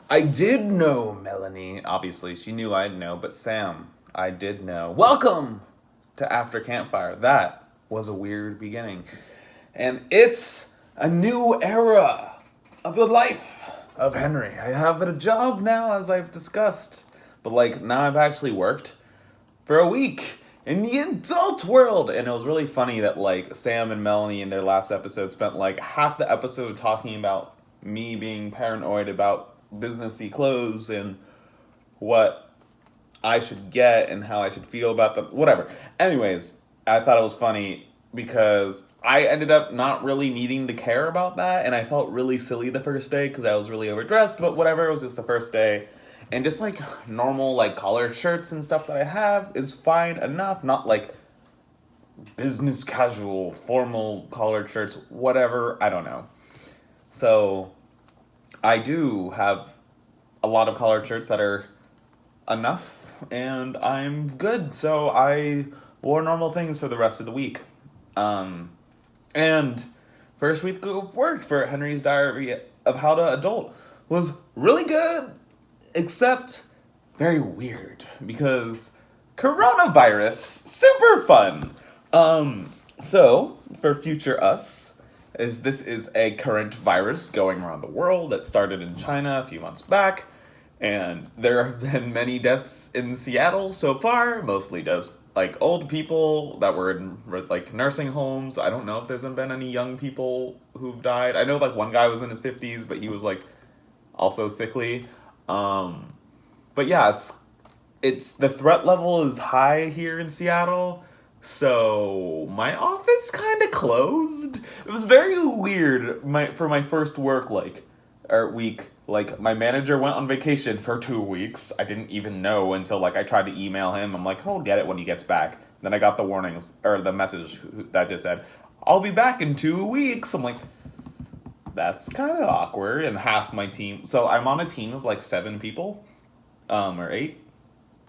I did know Melanie. Obviously, she knew I'd know, but Sam, I did know. Welcome to After Campfire. That was a weird beginning. And it's a new era of the life of Henry. I have a job now, as I've discussed. But, now I've actually worked for a week in the adult world. And it was really funny that, Sam and Melanie in their last episode spent, half the episode talking about me being paranoid about businessy clothes and what I should get and how I should feel about them. Whatever. Anyways, I thought it was funny because I ended up not really needing to care about that, and I felt really silly the first day because I was really overdressed. But whatever, it was just the first day, and just normal collared shirts and stuff that I have is fine enough. Not business casual, formal collared shirts, whatever. I don't know. So I do have a lot of collared shirts that are enough, and I'm good. So I wore normal things for the rest of the week. And first week of work for Henry's Diary of How to Adult was really good, except very weird because coronavirus, super fun. So for future us, this is a current virus going around the world that started in China a few months back, and there have been many deaths in Seattle so far, mostly just old people that were in nursing homes. I don't know if there's been any young people who've died. I know one guy was in his 50s, but he was also sickly. But yeah, it's the threat level is high here in Seattle. So my office kind of closed. It was very weird. For my first work or week, my manager went on vacation for 2 weeks. I didn't even know until I tried to email him. I'm like, he'll get it when he gets back. Then I got the warnings or the message that just said, I'll be back in 2 weeks. I'm like, that's kind of awkward. And half my team. So I'm on a team of 7 people, or 8,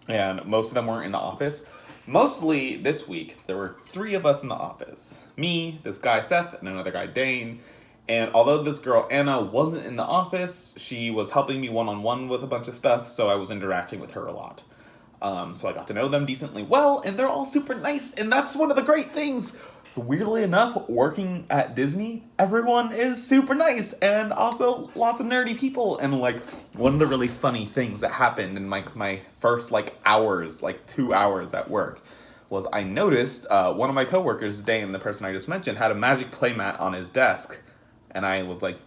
and most of them weren't in the office. Mostly this week, there were 3 of us in the office. Me, this guy Seth, and another guy Dane. And although this girl Anna wasn't in the office, she was helping me one-on-one with a bunch of stuff, so I was interacting with her a lot. So I got to know them decently well, and they're all super nice, and that's one of the great things. Weirdly enough, working at Disney, everyone is super nice, and also lots of nerdy people. And one of the really funny things that happened in my first hours, 2 hours at work, was I noticed one of my coworkers, Dane, the person I just mentioned, had a magic playmat on his desk. And I was like,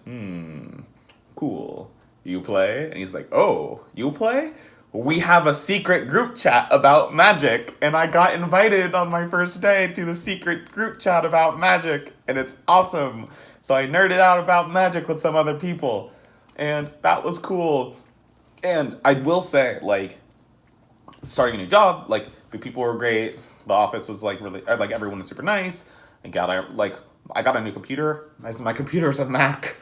cool. You play? And he's like, oh, you play? We have a secret group chat about magic. And I got invited on my first day to the secret group chat about magic. And it's awesome. So I nerded out about magic with some other people. And that was cool. And I will say, starting a new job, the people were great. The office was really, everyone was super nice. I got a new computer. My computer's a Mac.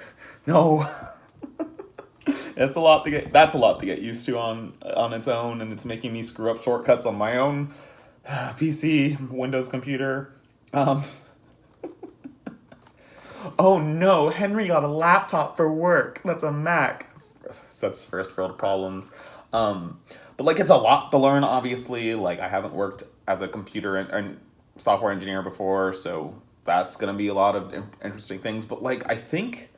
No. That's a lot to get used to on its own, and it's making me screw up shortcuts on my own PC, Windows computer. Oh no, Henry got a laptop for work. That's a Mac. Such first world problems. But it's a lot to learn, obviously. I haven't worked as a computer and software engineer before, so that's going to be a lot of interesting things. But I think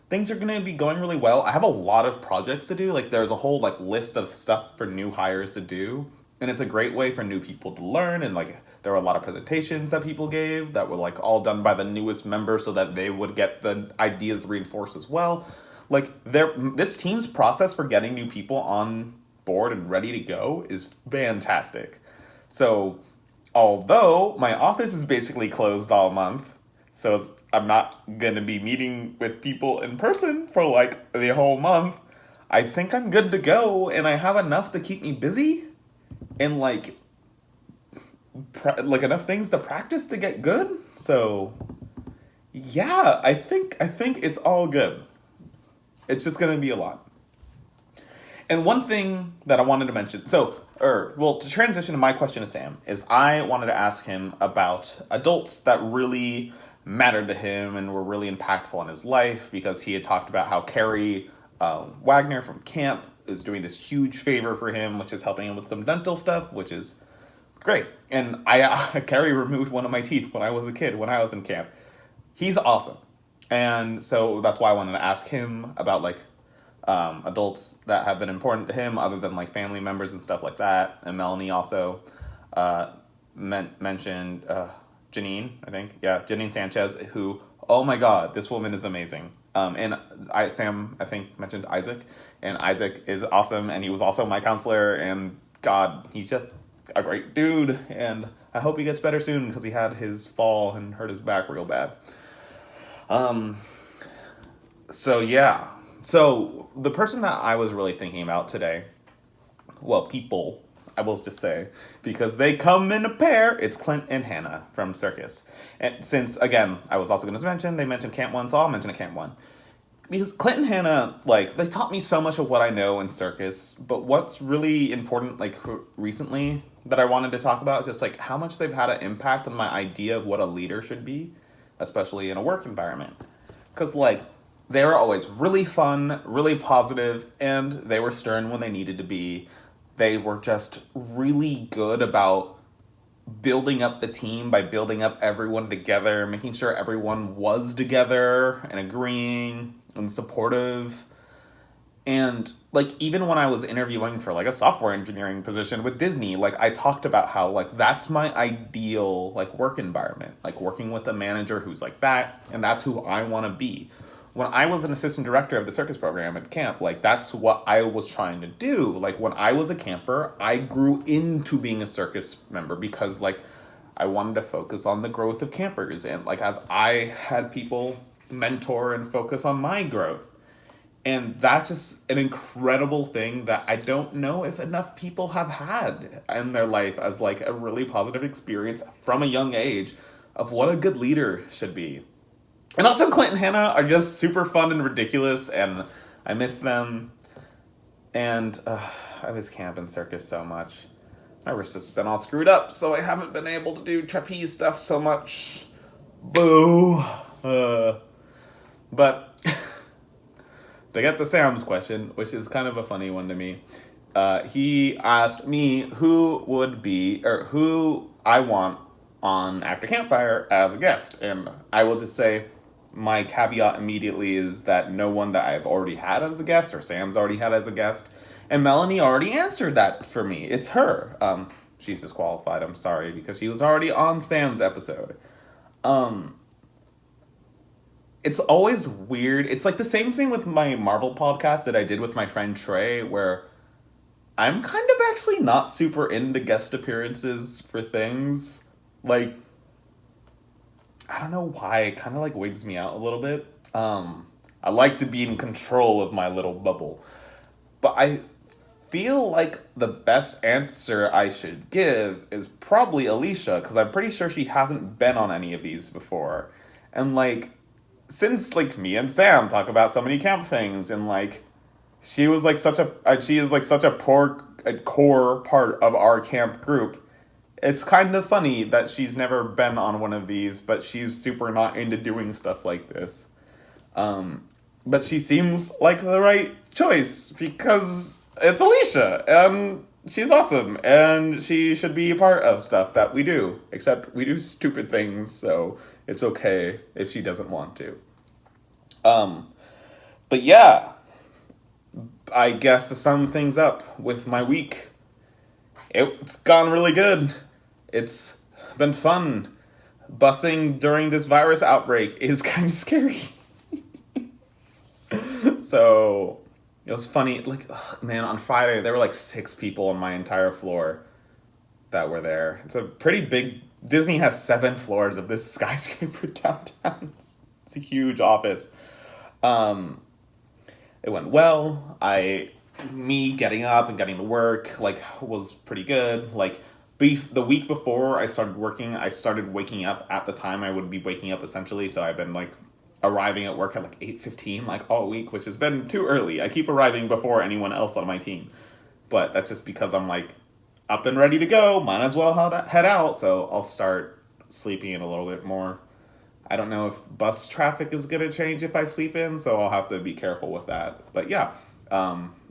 things are going to be going really well. I have a lot of projects to do. There's a whole list of stuff for new hires to do, and it's a great way for new people to learn. And there were a lot of presentations that people gave that were all done by the newest member so that they would get the ideas reinforced as well. This team's process for getting new people on board and ready to go is fantastic. So although my office is basically closed all month, so I'm not going to be meeting with people in person for the whole month, I think I'm good to go, and I have enough to keep me busy and enough things to practice to get good. So yeah, I think it's all good. It's just going to be a lot. And one thing that I wanted to mention, to transition to my question to Sam, is I wanted to ask him about adults that really mattered to him and were really impactful in his life, because he had talked about how Carrie Wagner from camp is doing this huge favor for him, which is helping him with some dental stuff, which is great. And Carrie removed one of my teeth when I was a kid, when I was in camp. He's awesome. And so that's why I wanted to ask him about like adults that have been important to him other than like family members and stuff like that. And Melanie also mentioned Janine, I think. Yeah, Janine Sanchez, who, oh my God, this woman is amazing. And Sam, I think, mentioned Isaac. And Isaac is awesome. And he was also my counselor. And God, he's just a great dude. And I hope he gets better soon because he had his fall and hurt his back real bad. So yeah. So the person that I was really thinking about today, well, people, I will just say, because they come in a pair, it's Clint and Hannah from Circus. And since, again, I was also going to mention, they mentioned Camp 1, so I'll mention Camp 1. Because Clint and Hannah, like, they taught me so much of what I know in Circus, but what's really important, like, recently that I wanted to talk about, just, like, how much they've had an impact on my idea of what a leader should be, especially in a work environment. Because, like, they were always really fun, really positive, and they were stern when they needed to be. They were just really good about building up the team by building up everyone together, making sure everyone was together and agreeing and supportive. And like even when I was interviewing for like a software engineering position with Disney, like I talked about how like that's my ideal like work environment, like working with a manager who's like that, and that's who I want to be. When I was an assistant director of the circus program at camp, like that's what I was trying to do. Like when I was a camper, I grew into being a circus member because like I wanted to focus on the growth of campers, and like as I had people mentor and focus on my growth. And that's just an incredible thing that I don't know if enough people have had in their life as like a really positive experience from a young age of what a good leader should be. And also Clint and Hannah are just super fun and ridiculous, and I miss them. And I miss camp and circus so much. My wrist has been all screwed up, so I haven't been able to do trapeze stuff so much. Boo. But to get to Sam's question, which is kind of a funny one to me, he asked me who I want on Actor Campfire as a guest. And I will just say my caveat immediately is that no one that I've already had as a guest or Sam's already had as a guest. And Melanie already answered that for me. It's her. She's disqualified, I'm sorry, because she was already on Sam's episode. It's always weird. It's like the same thing with my Marvel podcast that I did with my friend Trey, where I'm kind of actually not super into guest appearances for things. Like, I don't know why. It kind of like wigs me out a little bit. I like to be in control of my little bubble. But I feel like the best answer I should give is probably Alicia, because I'm pretty sure she hasn't been on any of these before. And like, since like me and Sam talk about so many camp things, and like she is like such a core part of our camp group, it's kind of funny that she's never been on one of these, but she's super not into doing stuff like this. But she seems like the right choice because it's Alicia and she's awesome and she should be a part of stuff that we do, except we do stupid things, so it's okay if she doesn't want to. But yeah, I guess to sum things up with my week, it's gone really good. It's been fun. Busing during this virus outbreak is kind of scary. So, it was funny. Like, man, on Friday, there were like 6 people on my entire floor that were there. It's a pretty big... Disney has 7 floors of this skyscraper downtown. It's a huge office. It went well. Me getting up and getting to work, like, was pretty good. Like, the week before I started working, I started waking up at the time I would be waking up, essentially. So I've been, like, arriving at work at, like, 8:15, like, all week, which has been too early. I keep arriving before anyone else on my team. But that's just because I'm, like, up and ready to go. Might as well head out. So I'll start sleeping in a little bit more I don't know if bus traffic is going to change if I sleep in, so I'll have to be careful with that. But yeah,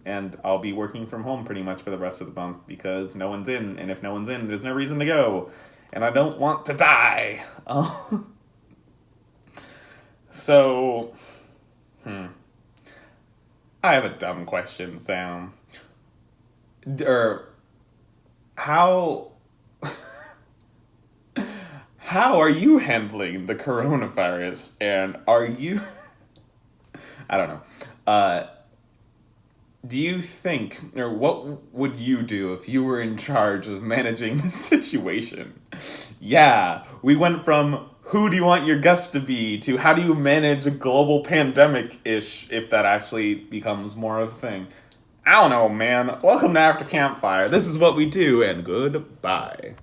and I'll be working from home pretty much for the rest of the month because no one's in, and if no one's in, there's no reason to go, and I don't want to die. So, I have a dumb question, Sam. Or how how are you handling the coronavirus, and are you I don't know. Uh, do you think, or what would you do if you were in charge of managing the situation? Yeah, we went from who do you want your guests to be to how do you manage a global pandemic ish if that actually becomes more of a thing. I don't know, man. Welcome to After Campfire. This is what we do, and goodbye.